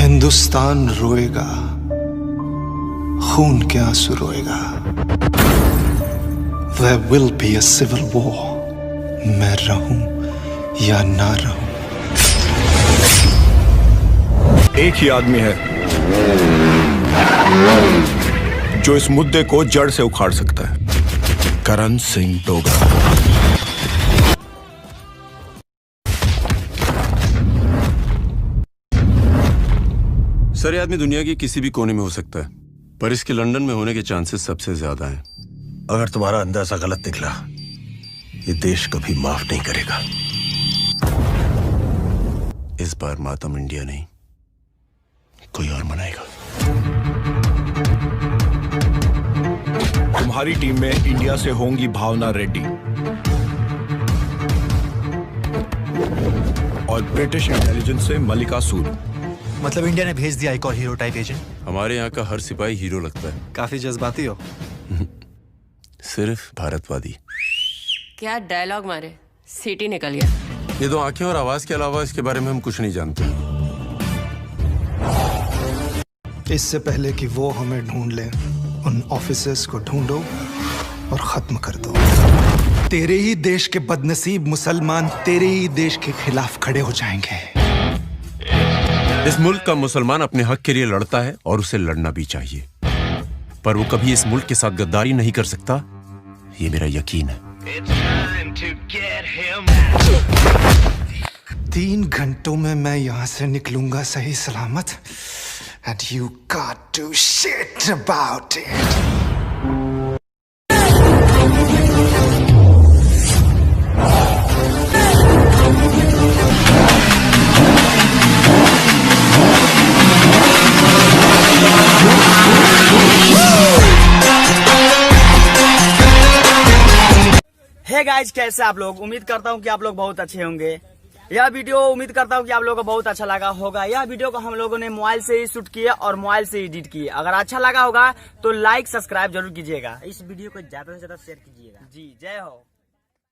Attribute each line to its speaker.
Speaker 1: हिंदुस्तान रोएगा, खून के आंसू रोएगा। There will be a civil war. मैं रहूं या ना रहूं।
Speaker 2: एक ही आदमी है जो इस मुद्दे को जड़ से उखाड़ सकता है। करण सिंह डोगरा।
Speaker 3: सर, ये आदमी दुनिया के किसी भी कोने में हो सकता है, पर इसके लंदन में होने के चांसेस सबसे ज्यादा हैं।
Speaker 4: अगर तुम्हारा अंदाजा गलत निकला, ये देश कभी माफ नहीं करेगा।
Speaker 3: इस बार मातम इंडिया नहीं, कोई और मनाएगा।
Speaker 2: तुम्हारी टीम में इंडिया से होंगी भावना रेड्डी और ब्रिटिश इंटेलिजेंस से मल्लिका सूद।
Speaker 5: मतलब इंडिया ने भेज दिया एक और हीरो टाइप एजेंट।
Speaker 3: हमारे यहाँ का हर सिपाही हीरो लगता है।
Speaker 5: काफी जज्बाती हो।
Speaker 3: सिर्फ भारतवादी।
Speaker 6: क्या डायलॉग मारे, सीटी निकल गया।
Speaker 3: ये तो आंखें और आवाज के अलावा इसके बारे में हम कुछ नहीं जानते।
Speaker 1: इससे पहले कि वो हमें ढूंढ ले, उन ऑफिसर्स को ढूंढो और खत्म कर दो। तेरे ही देश के बदनसीब मुसलमान तेरे ही देश के खिलाफ खड़े हो जाएंगे।
Speaker 3: इस मुल्क का मुसलमान अपने हक के लिए लड़ता है और उसे लड़ना भी चाहिए, पर वो कभी इस मुल्क के साथ गद्दारी नहीं कर सकता, ये मेरा यकीन है।
Speaker 1: 3 घंटों में मैं यहाँ से निकलूंगा सही सलामत। And you can't do shit about it.
Speaker 7: Hey guys, कैसे आप लोग? उम्मीद करता हूँ कि आप लोग बहुत अच्छे होंगे। यह वीडियो उम्मीद करता हूँ कि आप लोगों को बहुत अच्छा लगा होगा। यह वीडियो को हम लोगों ने मोबाइल से ही शूट किया और मोबाइल से एडिट किया। अगर अच्छा लगा होगा तो लाइक सब्सक्राइब जरूर कीजिएगा। इस वीडियो को ज्यादा से ज्यादा शेयर कीजिएगा। जी, जय हो।